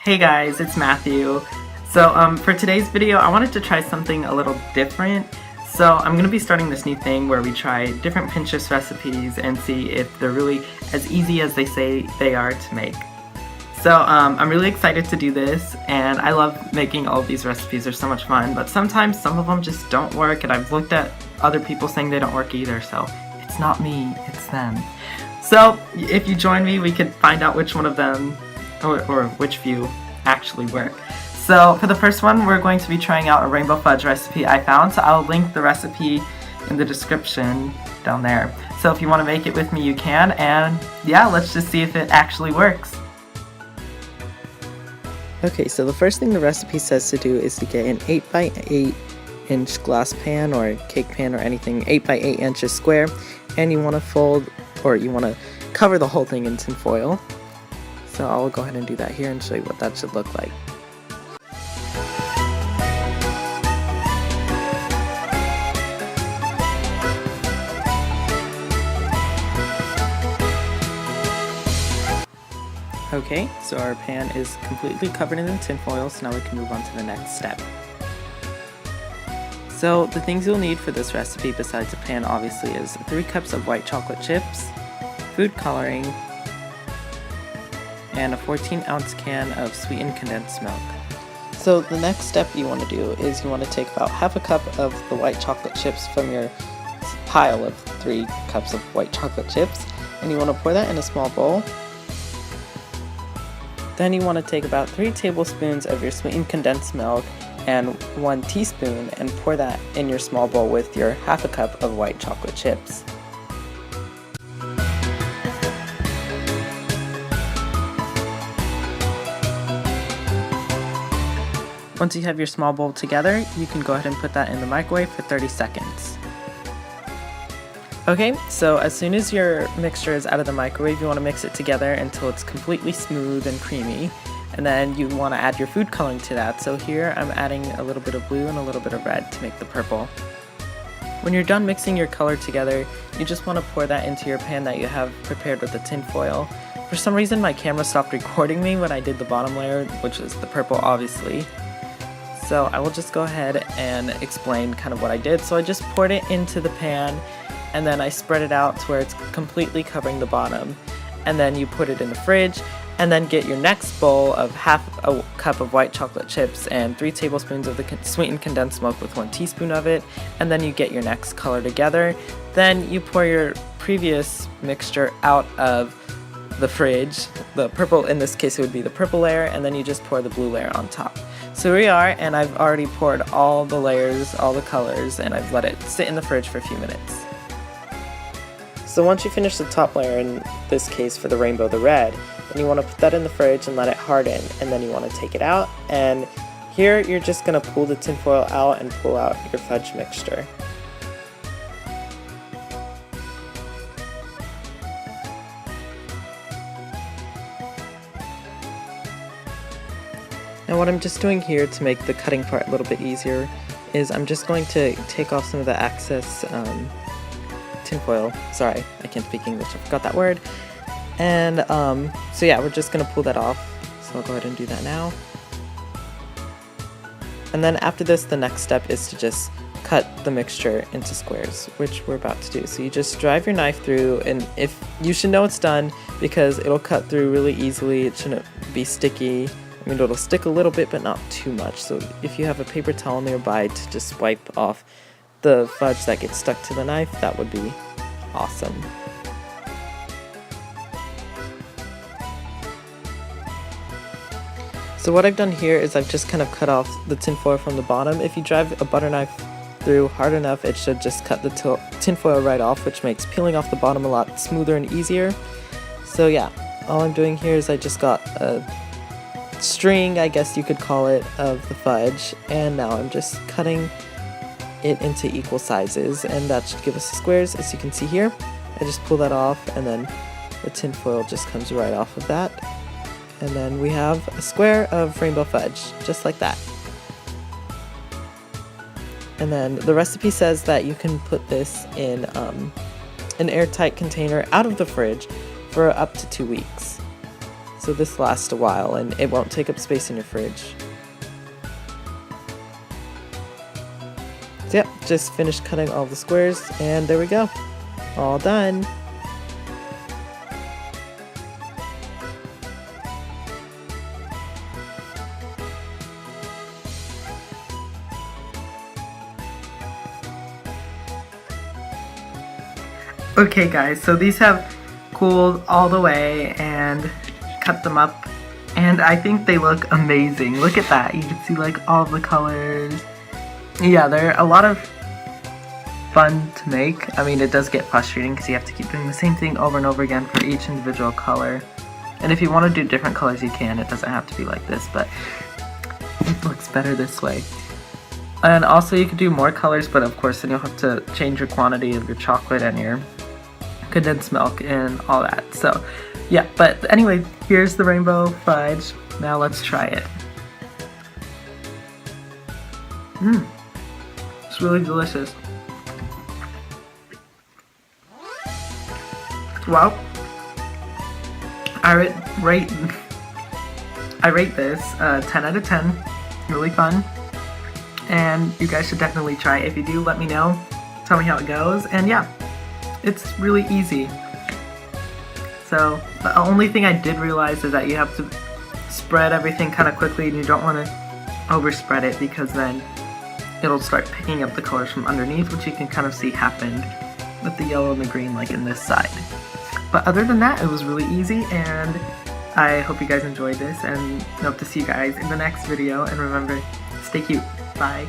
Hey guys, it's Matthew. So for today's video, I wanted to try something a little different. So I'm going to be starting this new thing where we try different Pinterest recipes and see if they're really as easy as they say they are to make. So I'm really excited to do this, and I love making all of these recipes. They're so much fun, but sometimes some of them just don't work, and I've looked at other people saying they don't work either, so it's not me, it's them. So if you join me, we could find out which one of them or which few actually work. So for the first one, we're going to be trying out a rainbow fudge recipe I found, so I'll link the recipe in the description down there. So if you want to make it with me, you can, and yeah, let's just see if it actually works. Okay, so the first thing the recipe says to do is to get an 8x8 inch glass pan or cake pan or anything 8x8 inches square, and you want to fold, or you want to cover the whole thing in tin foil. So I'll go ahead and do that here and show you what that should look like. Okay, so our pan is completely covered in the tin foil, so now we can move on to the next step. So the things you'll need for this recipe besides a pan obviously is 3 cups of white chocolate chips, food coloring, and a 14-ounce can of sweetened condensed milk. So the next step you want to do is you want to take about half a cup of the white chocolate chips from your pile of 3 cups of white chocolate chips, and you want to pour that in a small bowl. Then you want to take about 3 tablespoons of your sweetened condensed milk and 1 teaspoon and pour that in your small bowl with your half a cup of white chocolate chips. Once you have your small bowl together, you can go ahead and put that in the microwave for 30 seconds. Okay, so as soon as your mixture is out of the microwave, you want to mix it together until it's completely smooth and creamy, and then you want to add your food coloring to that. So here I'm adding a little bit of blue and a little bit of red to make the purple. When you're done mixing your color together, you just want to pour that into your pan that you have prepared with the tin foil. For some reason my camera stopped recording me when I did the bottom layer, which is the purple obviously. So I will just go ahead and explain kind of what I did. So I just poured it into the pan, and then I spread it out to where it's completely covering the bottom. And then you put it in the fridge, and then get your next bowl of half a cup of white chocolate chips and 3 tablespoons of the sweetened condensed milk with 1 teaspoon of it, and then you get your next color together. Then you pour your previous mixture out of the fridge. The purple, in this case it would be the purple layer, and then you just pour the blue layer on top. So here we are, and I've already poured all the layers, all the colors, and I've let it sit in the fridge for a few minutes. So once you finish the top layer, in this case for the rainbow, the red, then you want to put that in the fridge and let it harden, and then you want to take it out, and here you're just going to pull the tin foil out and pull out your fudge mixture. Now what I'm just doing here to make the cutting part a little bit easier is I'm just going to take off some of the excess tinfoil. Sorry, I can't speak English, I forgot that word. And so yeah, we're just going to pull that off. So I'll go ahead and do that now. And then after this, the next step is to just cut the mixture into squares, which we're about to do. So you just drive your knife through, and if you should know it's done because it'll cut through really easily. It shouldn't be sticky. I mean, it'll stick a little bit, but not too much. So if you have a paper towel nearby to just wipe off the fudge that gets stuck to the knife, that would be awesome. So what I've done here is I've just kind of cut off the tin foil from the bottom. If you drive a butter knife through hard enough, it should just cut the tin foil right off, which makes peeling off the bottom a lot smoother and easier. So yeah, all I'm doing here is I just got a string, I guess you could call it, of the fudge, and now I'm just cutting it into equal sizes, and that should give us the squares. As you can see here, I just pull that off, and then the tin foil just comes right off of that, and then we have a square of rainbow fudge, just like that. And then the recipe says that you can put this in an airtight container out of the fridge for up to 2 weeks. So this lasts a while and it won't take up space in your fridge. So yep, just finished cutting all the squares and there we go. All done. Okay guys, so these have cooled all the way and cut them up, and I think they look amazing. Look at that, you can see like all the colors. Yeah, they're a lot of fun to make. I mean, it does get frustrating because you have to keep doing the same thing over and over again for each individual color. And if you want to do different colors you can, it doesn't have to be like this, but it looks better this way. And also you could do more colors, but of course then you'll have to change your quantity of your chocolate and your condensed milk and all that. So yeah, but anyway, here's the rainbow fudge. Now let's try it. It's really delicious. Well, I rate this 10 out of 10. Really fun. And you guys should definitely try it. If you do, let me know. Tell me how it goes. And yeah, it's really easy. So the only thing I did realize is that you have to spread everything kind of quickly, and you don't want to overspread it because then it'll start picking up the colors from underneath, which you can kind of see happened with the yellow and the green like in this side. But other than that, it was really easy, and I hope you guys enjoyed this, and hope to see you guys in the next video. And remember, stay cute. Bye.